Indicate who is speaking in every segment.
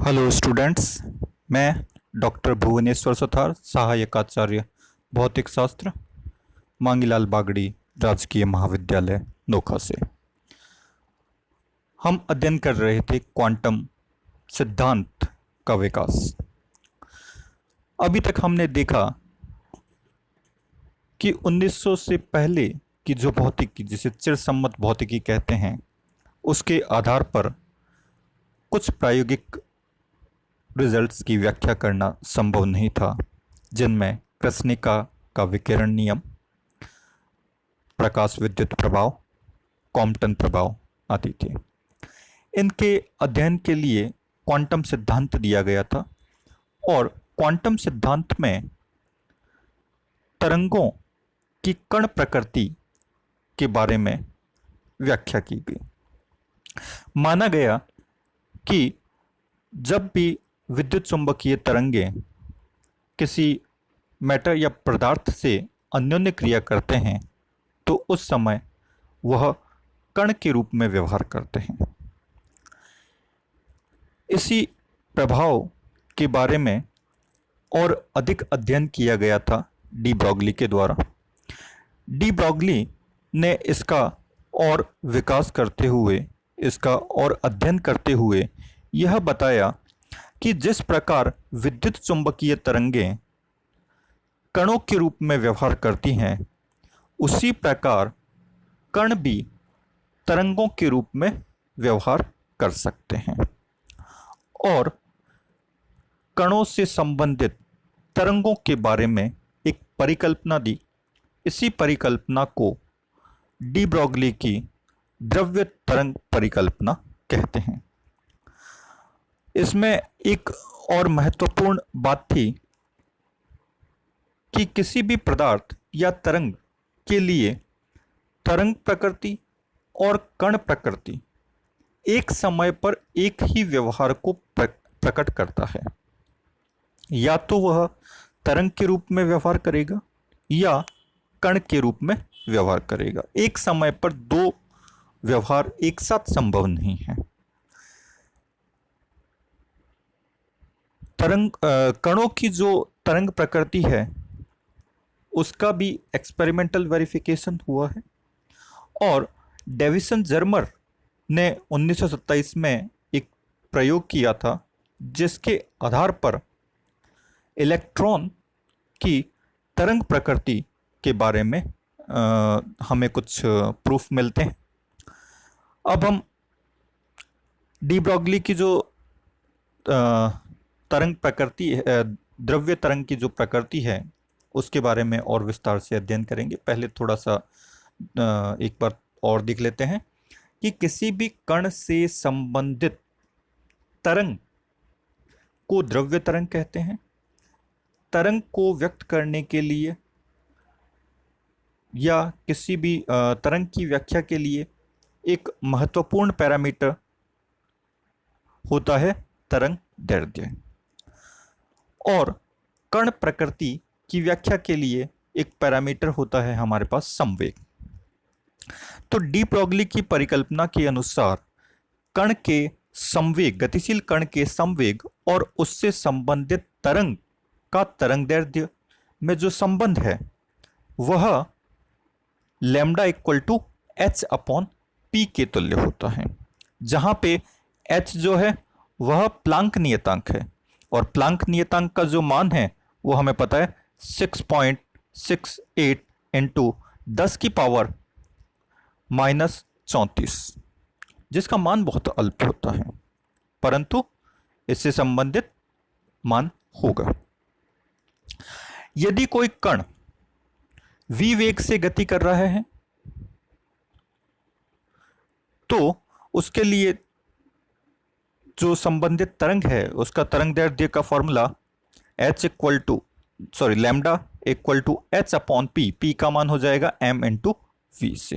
Speaker 1: Hello students. मैं doctor Bhubaneswar Suthar, सहायक आचार्य भौतिक शास्त्र, मांगीलाल बागड़ी, राजकीय महाविद्यालय नोखा से। हम अध्ययन कर रहे थे क्वांटम सिद्धांत का विकास। अभी तक हमने देखा कि 1900 से पहले की जो भौतिकी, जिसे चिरसम्मत भौतिकी कहते हैं, उसके आधार पर कुछ प्रायोगिक रिजल्ट्स की व्याख्या करना संभव नहीं था, जिनमें कृष्णिका का विकिरण नियम, प्रकाश विद्युत प्रभाव, कॉम्पटन प्रभाव आदि थे। इनके अध्ययन के लिए क्वांटम सिद्धांत दिया गया था और क्वांटम सिद्धांत में तरंगों की कण प्रकृति के बारे में व्याख्या की गई। माना गया कि जब भी विद्युत चुंबकीय तरंगें किसी मैटर या पदार्थ से अन्योन्य क्रिया करते हैं तो उस समय वह कण के रूप में व्यवहार करते हैं। इसी प्रभाव के बारे में और अधिक अध्ययन किया गया था डी ब्रॉगली के द्वारा। डी ब्रॉगली ने इसका और विकास करते हुए, इसका और अध्ययन करते हुए यह बताया कि जिस प्रकार विद्युत चुंबकीय तरंगें कणों के रूप में व्यवहार करती हैं, उसी प्रकार कण भी तरंगों के रूप में व्यवहार कर सकते हैं और कणों से संबंधित तरंगों के बारे में एक परिकल्पना दी। इसी परिकल्पना को डी ब्रॉगली की द्रव्य तरंग परिकल्पना कहते हैं। इसमें एक और महत्वपूर्ण बात थी कि किसी भी पदार्थ या तरंग के लिए तरंग प्रकृति और कण प्रकृति एक समय पर एक ही व्यवहार को प्रकट करता है। या तो वह तरंग के रूप में व्यवहार करेगा या कण के रूप में व्यवहार करेगा। एक समय पर दो व्यवहार एक साथ संभव नहीं है। कणों की जो तरंग प्रकृति है उसका भी एक्सपेरिमेंटल वेरिफिकेशन हुआ है और डेविसन जर्मर ने 1927 में एक प्रयोग किया था, जिसके आधार पर इलेक्ट्रॉन की तरंग प्रकृति के बारे में हमें कुछ प्रूफ मिलते हैं। अब हम डी ब्रॉगली की जो तरंग प्रकृति, द्रव्य तरंग की जो प्रकृति है, उसके बारे में और विस्तार से अध्ययन करेंगे। पहले थोड़ा सा एक बार और देख लेते हैं कि किसी भी कण से संबंधित तरंग को द्रव्य तरंग कहते हैं। तरंग को व्यक्त करने के लिए या किसी भी तरंग की व्याख्या के लिए एक महत्वपूर्ण पैरामीटर होता है तरंग दैर्ध्य, और कण प्रकृति की व्याख्या के लिए एक पैरामीटर होता है हमारे पास संवेग। तो डी ब्रॉगली की परिकल्पना के अनुसार कण के संवेग, गतिशील कण के संवेग और उससे संबंधित तरंग का तरंगदैर्ध्य में जो संबंध है वह lambda equal to H upon P के तुल्य होता है, जहां पे एच जो है वह प्लांक नियतांक है और प्लांक नियतांक का जो मान है वो हमें पता है 6.68 इंटू 10 की पावर -34, जिसका मान बहुत अल्प होता है, परंतु इससे संबंधित मान होगा। यदि कोई कण v वेग से गति कर रहा है तो उसके लिए जो संबंधित तरंग है उसका तरंगदैर्ध्य का formula lambda equal to H upon P, P का मान हो जाएगा m इंटू वी से।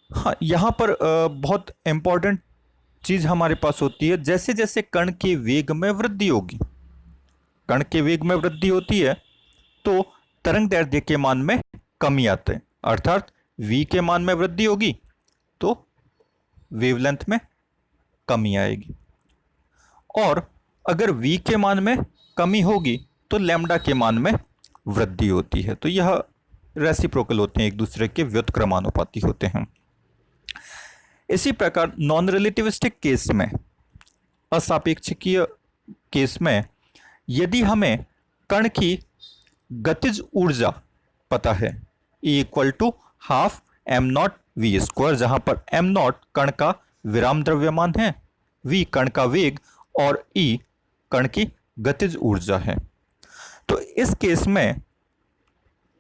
Speaker 1: हाँ, यहाँ पर बहुत इंपॉर्टेंट चीज हमारे पास होती है, जैसे जैसे कण के वेग में वृद्धि होगी, कण के वेग में वृद्धि होती है तो तरंगदैर्ध्य के मान में कमी आते हैं, अर्थात v के मान में वृद्धि होगी तो वेवलेंथ में कमी आएगी। और अगर v के मान में कमी होगी तो लैम्डा के मान में वृद्धि होती है। तो यह रेसिप्रोकल होते हैं, एक दूसरे के व्युत्क्रमानुपाती होते हैं। इसी प्रकार नॉन रिलेटिविस्टिक केस में, असापेक्षिकीय केस में, यदि हमें कण की गतिज ऊर्जा पता है E equal to half M not V square, जहां पर एम नॉट कण का विराम द्रव्यमान है, v कण का वेग और E कण की गतिज ऊर्जा है, तो इस केस में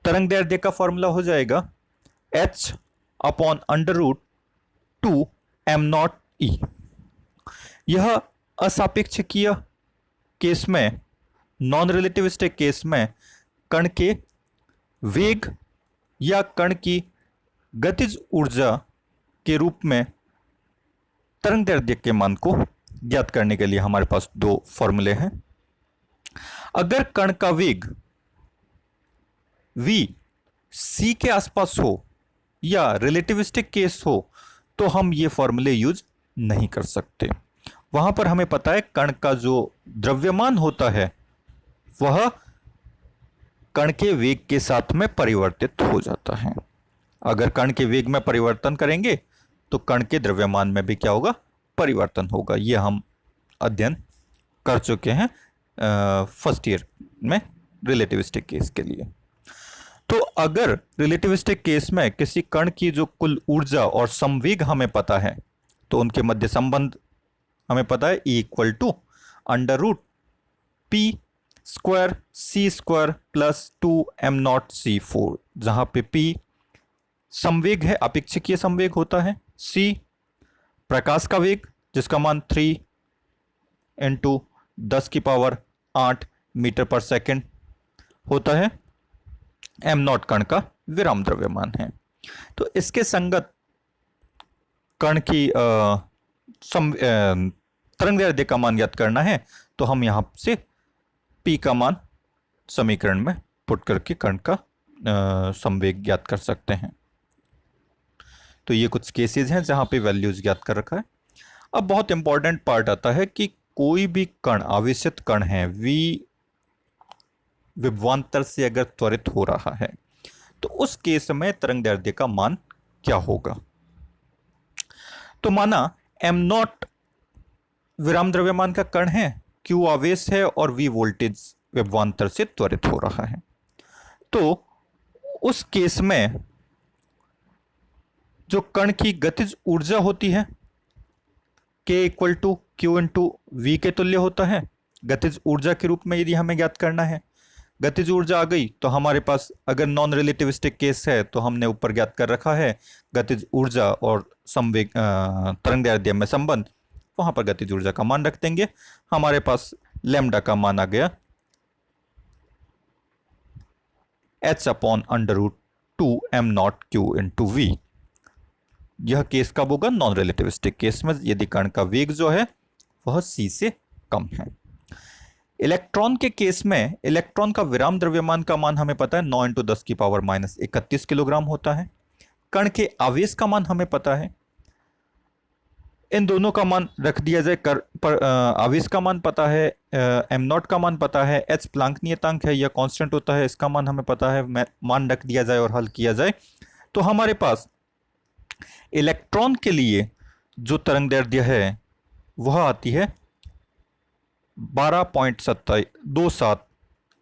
Speaker 1: तरंग दैर्ध्य का फॉर्मूला हो जाएगा h upon under root 2 M naught E. यह असापेक्षिकीय केस में, नॉन रिलेटिविस्टिक केस में कण के वेग या कण की गतिज ऊर्जा के रूप में तरंग दैर्ध्य के मान को ज्ञात करने के लिए हमारे पास दो फॉर्मूले हैं। अगर कण का वेग v c के आसपास हो या रिलेटिविस्टिक केस हो तो हम ये फॉर्मूले यूज नहीं कर सकते। वहां पर हमें पता है कण का जो द्रव्यमान होता है वह कण के वेग के साथ में परिवर्तित हो जाता है। अगर कण के वेग में परिवर्तन करेंगे तो कण के द्रव्यमान में भी क्या होगा, परिवर्तन होगा। यह हम अध्ययन कर चुके हैं फर्स्ट ईयर में रिलेटिविस्टिक केस के लिए। तो अगर रिलेटिविस्टिक केस में किसी कण की जो कुल ऊर्जा और संवेग हमें पता है तो उनके मध्य संबंध हमें पता है E equal to under root P square C square plus 2 M naught C 4, जहां पे P संवेग है, अपेक्षिकीय संवेग होता है, C प्रकाश का वेग जिसका मान 3 इंटू 10 की पावर 8 मीटर पर सेकंड होता है, एम नॉट कण का विराम द्रव्यमान है। तो इसके संगत कण की तरंग दैर्ध्य का मान ज्ञात करना है तो हम यहां से P का मान समीकरण में पुट करके कण का संवेग ज्ञात कर सकते हैं। तो ये कुछ केसेस हैं जहां पे वैल्यूज ज्ञात कर रखा है। अब बहुत इंपॉर्टेंट पार्ट आता है कि कोई भी कण, आवेशित कण है, v विभवांतर से अगर त्वरित हो रहा है तो उस केस में तरंग दैर्ध्य का मान क्या होगा। तो माना एम नॉट विराम द्रव्यमान का कण है, q आवेश है और v वोल्टेज विभवांतर से त्वरित हो रहा है, तो उस केस में जो कण की गतिज ऊर्जा होती है k equal to Q into V के तुल्य होता है। गतिज ऊर्जा के रूप में यदि हमें ज्ञात करना है, गतिज ऊर्जा आ गई तो हमारे पास, अगर नॉन रिलेटिविस्टिक केस है तो हमने ऊपर ज्ञात कर रखा है गतिज ऊर्जा और संवेग तरंग दैर्ध्य में संबंध, वहां पर गतिज ऊर्जा का मान रख देंगे। हमारे पास लैम्डा का मान आ गया h upon under root 2 M not Q into V. यह केस कब होगा, नॉन रिलेटिविस्टिक केस में, यदि कण का वेग जो है वह c से कम है। इलेक्ट्रॉन के केस में इलेक्ट्रॉन का विराम द्रव्यमान का मान हमें पता है 9 इंटू 10 की पावर माइनस 31 किलोग्राम होता है। कण के आवेश का मान हमें पता है, इन दोनों का मान रख दिया जाए, आवेश का मान पता है, एम नॉट का मान पता है, एच प्लांक नियतांक है या कांस्टेंट होता है, इसका मान हमें पता है, मान रख दिया जाए और हल किया जाए तो हमारे पास इलेक्ट्रॉन के लिए जो तरंग दैर्ध्य है वह आती है 12.27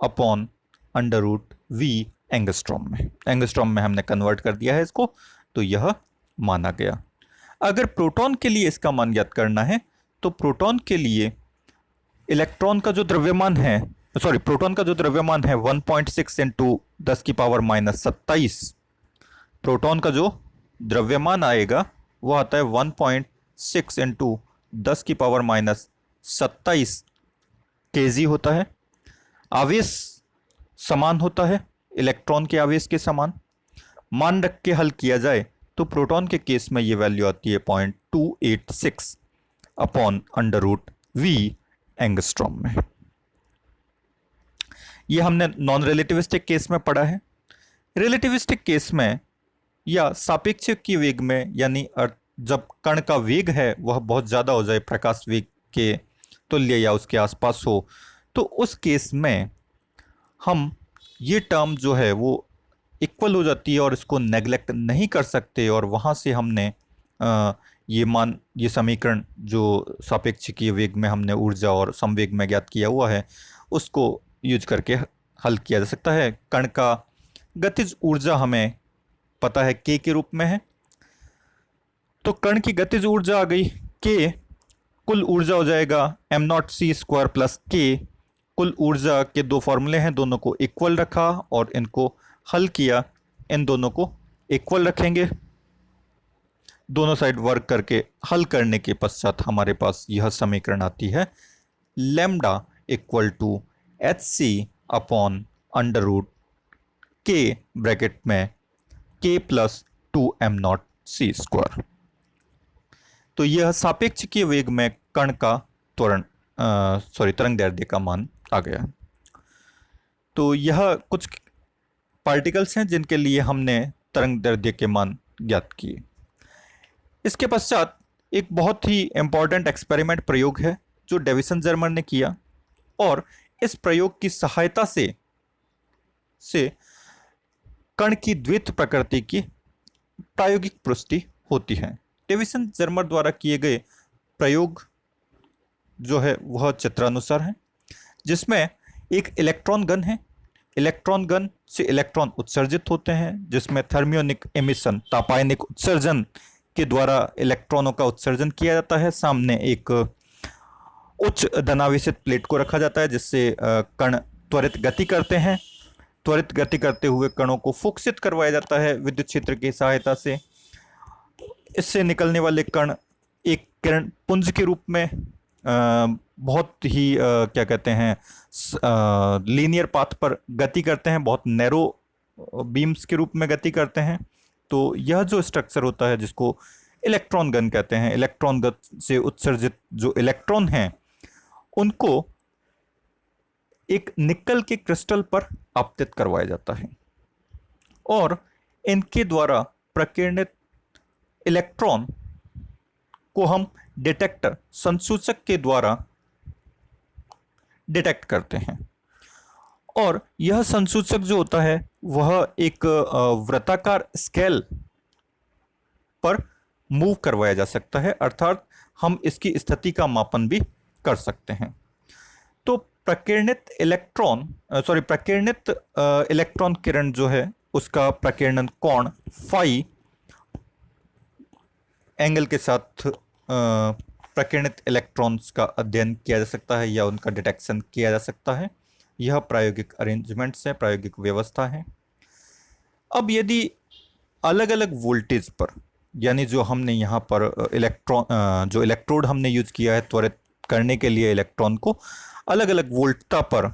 Speaker 1: upon under root V angstrom में। एंगस्ट्रॉम में हमने कन्वर्ट कर दिया है इसको, तो यह माना गया। अगर प्रोटॉन के लिए इसका मान ज्ञात करना है तो प्रोटॉन के लिए इलेक्ट्रॉन का जो द्रव्यमान है, प्रोटॉन का जो द्रव्यमान है 1.6 इंटू 10 की पावर माइनस 27, प्रोटॉन का जो द्रव्यमान आएगा वो आता है 1.6 इंटू 10 की पावर माइनस 27 kg होता है। आवेश समान होता है इलेक्ट्रॉन के आवेश के समान। मान रख के हल किया जाए तो प्रोटॉन के केस में ये वैल्यू आती है 0.286 upon under root V angstrom में। ये हमने नॉन रिलेटिविस्टिक केस में पढ़ा है। रिलेटिविस्टिक केस में या सापेक्षिक की वेग में, यानी जब कण का वेग है वह बहुत ज़्यादा हो जाए प्रकाश वेग के तुल्य या उसके आसपास हो, तो उस केस में हम ये टर्म जो है वो इक्वल हो जाती है और इसको नेग्लेक्ट नहीं कर सकते, और वहाँ से हमने ये समीकरण जो सापेक्षिकीय वेग में हमने ऊर्जा और संवेग में ज्ञात किया हुआ है उसको यूज करके हल किया जा सकता है। कण का गतिज ऊर्जा हमें पता है के रूप में है, तो कण की गतिज ऊर्जा आ गई के, कुल ऊर्जा हो जाएगा m0c² प्लस के। कुल ऊर्जा के दो फॉर्मूले हैं, दोनों को इक्वल रखा और इनको हल किया। इन दोनों को इक्वल रखेंगे, दोनों साइड वर्क करके हल करने के पश्चात हमारे पास यह समीकरण आती है, lambda equal to H C upon under root के ब्रैकेट में के प्लस 2m0c²। तो यह सापेक्षिकीय वेग में कण का तरंगदैर्ध्य का मान आ गया। तो यह कुछ पार्टिकल्स हैं जिनके लिए हमने तरंगदैर्ध्य के मान ज्ञात किए। इसके पश्चात एक बहुत ही इंपॉर्टेंट एक्सपेरिमेंट प्रयोग है जो डेविसन जर्मर ने किया, और इस प्रयोग की सहायता से कण की द्वित प्रकृति की प्रायोगिक पुष्टि होती है। डेविसन जर्मर द्वारा किए गए प्रयोग जो है वह चित्रानुसार है, जिसमें एक इलेक्ट्रॉन गन है। इलेक्ट्रॉन गन से इलेक्ट्रॉन उत्सर्जित होते हैं, जिसमें थर्मियोनिक एमिशन तापायनिक उत्सर्जन के द्वारा इलेक्ट्रॉनों का उत्सर्जन किया जाता है। सामने एक उच्च धनावेशित प्लेट को रखा जाता है जिससे कण त्वरित गति करते हैं। त्वरित गति करते हुए कणों को फोकसित करवाया जाता है विद्युत क्षेत्र की सहायता से। इससे निकलने वाले कण एक किरण पुंज के रूप में बहुत ही क्या कहते हैं लीनियर पाथ पर गति करते हैं, बहुत नैरो बीम्स के रूप में गति करते हैं। तो यह जो स्ट्रक्चर होता है जिसको इलेक्ट्रॉन गन कहते हैं, इलेक्ट्रॉन गन से उत्सर्जित जो इलेक्ट्रॉन हैं उनको एक निकल के क्रिस्टल पर आपतित करवाया जाता है, और इनके द्वारा प्रकीर्णित इलेक्ट्रॉन को हम डिटेक्टर संसूचक के द्वारा डिटेक्ट करते हैं। और यह संसूचक जो होता है वह एक वृत्ताकार स्केल पर मूव करवाया जा सकता है, अर्थात हम इसकी स्थिति का मापन भी कर सकते हैं। तो प्रकीर्णित इलेक्ट्रॉन किरण जो है उसका प्रकीर्णन कोण फाई एंगल के साथ प्रकीर्णित इलेक्ट्रॉन्स का अध्ययन किया जा सकता है या उनका डिटेक्शन किया जा सकता है। यह प्रायोगिक अरेंजमेंट्स है, प्रायोगिक व्यवस्था है। अब यदि अलग अलग वोल्टेज पर, यानी जो हमने यहाँ पर जो इलेक्ट्रोड हमने यूज किया है त्वरित करने के लिए इलेक्ट्रॉन को, अलग अलग वोल्टता पर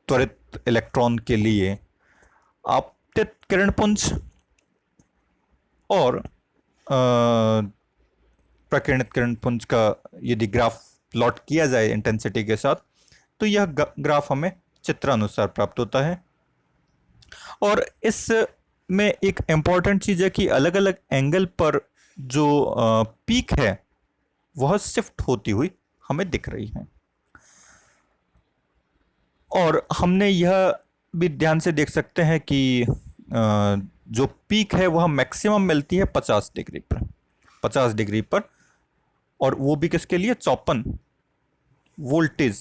Speaker 1: त्वरित इलेक्ट्रॉन के लिए आपतित किरणपुंज और प्रकीर्णित किरणपुंज का यदि ग्राफ प्लॉट किया जाए इंटेंसिटी के साथ, तो यह ग्राफ हमें चित्रानुसार प्राप्त होता है। और इसमें एक इम्पॉर्टेंट चीज़ है कि अलग अलग एंगल पर जो पीक है वह शिफ्ट होती हुई हमें दिख रही है। और हमने यह भी ध्यान से देख सकते हैं कि जो पीक है वह मैक्सिमम मिलती है 50 डिग्री पर, और वो भी किसके लिए, 54 वोल्टेज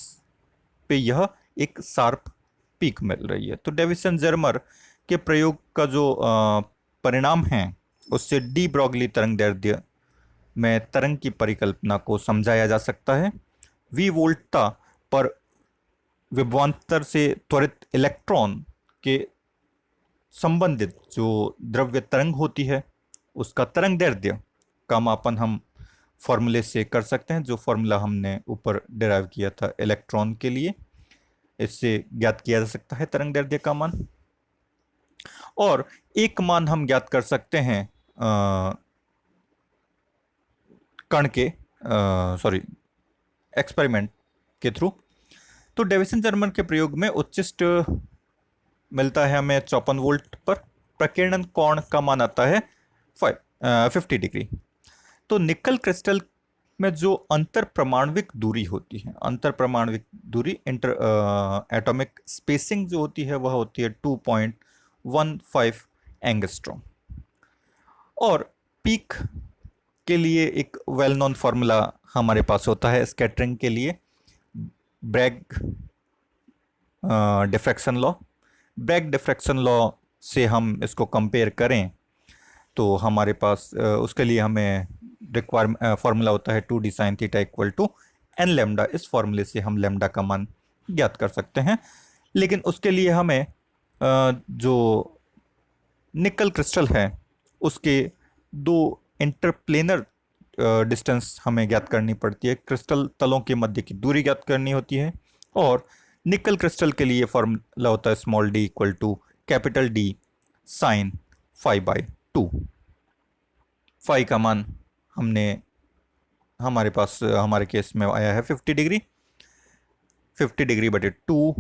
Speaker 1: पे यह एक शार्प पीक मिल रही है। तो डेविसन जर्मर के प्रयोग का जो परिणाम है उससे डी ब्रॉगली तरंगदैर्ध्य में तरंग की परिकल्पना को समझाया जा सकता है। वी वोल्टता पर विभवांतर से त्वरित इलेक्ट्रॉन के संबंधित जो द्रव्य तरंग होती है उसका तरंगदैर्ध्य का मापन हम फॉर्मूले से कर सकते हैं, जो फॉर्मूला हमने ऊपर डिराइव किया था इलेक्ट्रॉन के लिए। इससे ज्ञात किया जा सकता है तरंगदैर्ध्य का मान। और एक मान हम ज्ञात कर सकते हैं कण के एक्सपेरिमेंट के थ्रू। तो डेविसन जर्मर के प्रयोग में उच्चिष्ट मिलता है हमें 54 वोल्ट पर, प्रकीर्णन कोण का मान आता है 50 डिग्री। तो निकल क्रिस्टल में जो अंतर परमाणविक दूरी होती है, अंतर परमाणविक दूरी इंटर एटॉमिक स्पेसिंग जो होती है वह होती है 2.15 एंगस्ट्रॉम। और पीक के लिए एक वेल नोन फार्मूला हमारे पास होता है स्कैटरिंग के लिए, Bragg diffraction law. Bragg diffraction law से हम इसको कंपेयर करें तो हमारे पास उसके लिए हमें फार्मूला होता है 2d sin theta equal to n lambda. इस फार्मूले से हम लैम्डा का मान ज्ञात कर सकते हैं। लेकिन उसके लिए हमें जो निकल क्रिस्टल है उसके दो इंटरप्लेनर डिस्टेंस हमें ज्ञात करनी पड़ती है, क्रिस्टल तलों के मध्य की दूरी ज्ञात करनी होती है। और निकल क्रिस्टल के लिए फॉर्मूला होता है small d equal to capital D sine phi by 2। Phi का मान हमने हमारे पास हमारे केस में आया है 50 डिग्री। 50 डिग्री बटे 2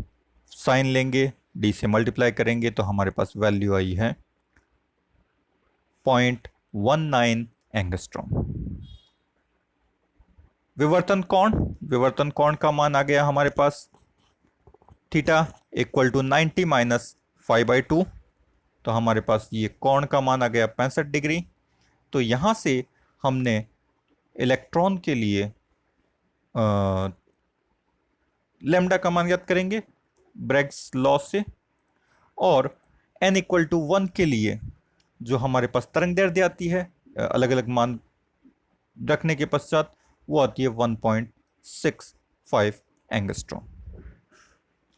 Speaker 1: साइन लेंगे, d से मल्टीप्लाई करेंगे तो हमारे पास वैल्यू आई है 0.19 एंगस्ट्रॉम। विवर्तन कोण का मान आ गया हमारे पास थीटा इक्वल टू 90 माइनस 5/2। तो हमारे पास ये कोण का मान आ गया 65 डिग्री। तो यहाँ से हमने इलेक्ट्रॉन के लिए लैम्डा का मान ज्ञात करेंगे ब्रैग्स लॉ से, और n इक्वल टू 1 के लिए जो हमारे पास तरंग दैर्ध्य आती है अलग अलग मान रखने के पश्चात वो आती है 1.65 एंगस्ट्रॉम।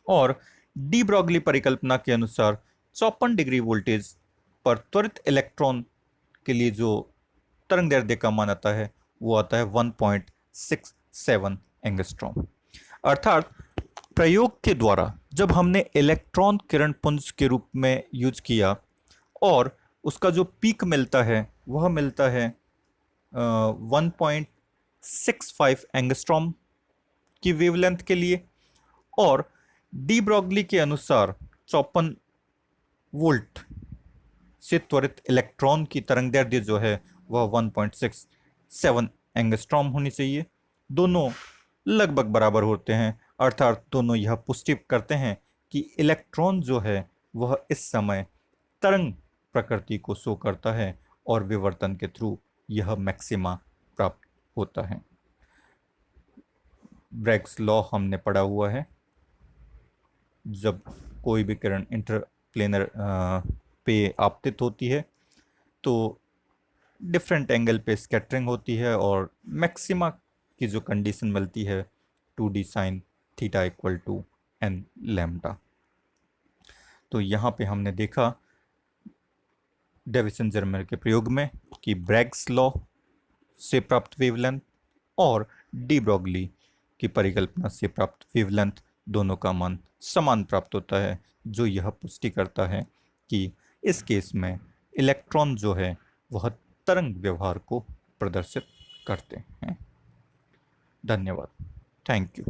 Speaker 1: और डी ब्रॉगली परिकल्पना के अनुसार 54 डिग्री वोल्टेज पर त्वरित इलेक्ट्रॉन के लिए जो तरंग दैर्ध्य का मान आता है वो आता है 1.67 एंगस्ट्रॉम। अर्थात प्रयोग के द्वारा जब हमने इलेक्ट्रॉन किरण पुंज के रूप में यूज किया और उसका जो पीक मिलता है वह मिलता है 1.65 एंगस्ट्रॉम की वेवलेंथ के लिए, और डी ब्रॉगली के अनुसार 54 वोल्ट से त्वरित इलेक्ट्रॉन की तरंग दैर्ध्य जो है वह 1.67 एंगस्ट्रॉम होनी चाहिए। दोनों लगभग बराबर होते हैं, अर्थात दोनों यह पुष्टि करते हैं कि इलेक्ट्रॉन जो है वह इस समय तरंग प्रकृति को शो करता है और विवर्तन के थ्रू यह मैक्सिमा प्राप्त होता है। ब्रैग्स लॉ हमने पढ़ा हुआ है, जब कोई भी किरण इंटरप्लेनर पे आपतित होती है तो डिफरेंट एंगल पे स्कैटरिंग होती है और मैक्सिमा की जो कंडीशन मिलती है 2d sine theta equal to n lambda. तो यहाँ पे हमने देखा डेविसन जर्मर के प्रयोग में कि ब्रैग्स लॉ से प्राप्त वेवलेंथ और डी ब्रॉगली की परिकल्पना से प्राप्त वेवलेंथ दोनों का मान समान प्राप्त होता है, जो यह पुष्टि करता है कि इस केस में इलेक्ट्रॉन जो है वह तरंग व्यवहार को प्रदर्शित करते हैं। धन्यवाद। Thank you.